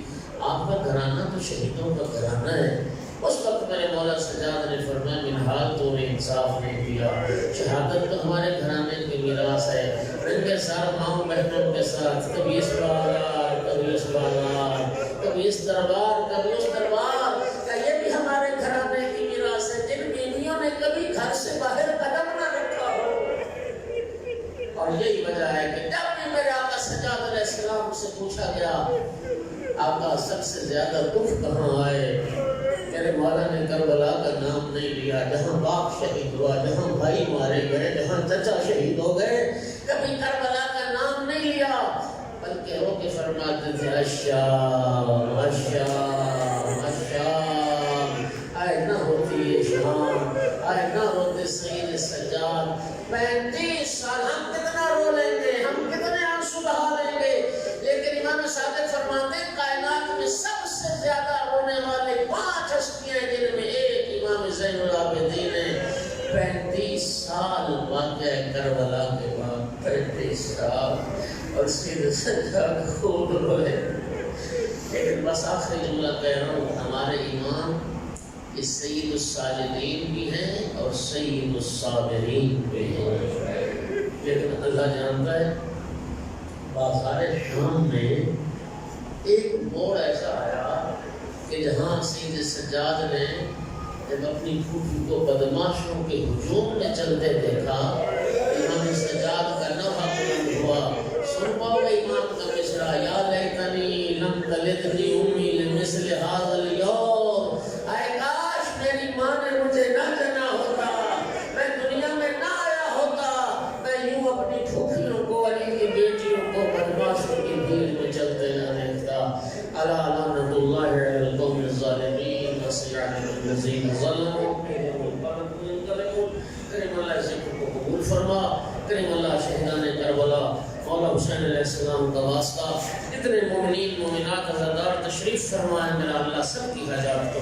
آپ کا گھرانہ تو شہیدوں کا گھرانہ ہے۔ اس وقت میرے مولا سجاد نے فرمایا منہال تو نے انصاف نہیں دیا، شہادت تو ہمارے گھرانے کے میراث ہے۔ رنگے سار ماؤں بہنوں کے ساتھ، کبھی اس بازار، کبھی اس بازار، کبھی اس دربار، کبھی اس دربار، کیا یہ بھی ہمارے گھرانے کی میراث ہے؟ جن بیویوں نے کبھی گھر سے باہر قدم نہ رکھا ہو۔ اور یہی وجہ ہے کہ جب بھی میرے آقا سجاد علیہ السلام سے پوچھا گیا آقا سب سے زیادہ دکھ کہاں آئے، میرے مولا نے کربلا کا نام نہیں لیا، جہاں باپ شہید ہوا، جہاں بھائی مارے گئے، جہاں چچا شہید ہو گئے، کبھی کربلا کا نام نہیں لیا، بلکہ رو کے فرماتے تھے الشام الشام الشام، آئے نہ ہوتی شام، آئے نہ ہوتے سید سجاد۔ 35 سال ہم کتنا رو لیں گے، ہم کتنے آنسو بہا لیں گے، لیکن امام صادق فرماتے ہیں کائنات میں سب سے زیادہ رونے والے 5 ہستیاں ہیں، جن میں ایک امام زین العابدین ہے۔ 35 سال واقعہ کربلا کے بعد، 35 سال، اور سید سجاد خوب روئے۔ لیکن بس آخری جملہ کہہ رہا ہوں، ہمارے ایمان کہ سید الصالحین بھی ہیں اور سید الصابرین بھی ہیں، لیکن اللہ جانتا ہے بازار شام میں ایک موڑ ایسا آیا کہ جہاں سید سجاد نے جب اپنی پھوپھی کو بدماشوں کے ہجوم میں چلتے دیکھا، امام سجاد کا نفع بلند ہوا، سن پاؤ امام کا مصرع، یا لیتنی لم تلدنی امی لمثل ھذا اليوم، اے کاش میری ماں نے مجھے نہ جنا ہوتا، میں دنیا میں نہ آیا ہوتا، میں یوں اپنی پھوپھیوں کو، علی کی بیٹیوں کو بدماشوں کی بھیڑ میں چلتے نہ دیکھتا۔ الا لعنۃ اللہ علی القوم الظالمین وسيعلم الذین ظلموا کریم اللہ ذکر کو قبول فرما، کریم اللہ شہیدان کربلا مولا حسین علیہ السلام کا واسطہ، اتنے مومنین مومنات عزادار تشریف فرمائے، میرا اللہ سب کی حاجات کو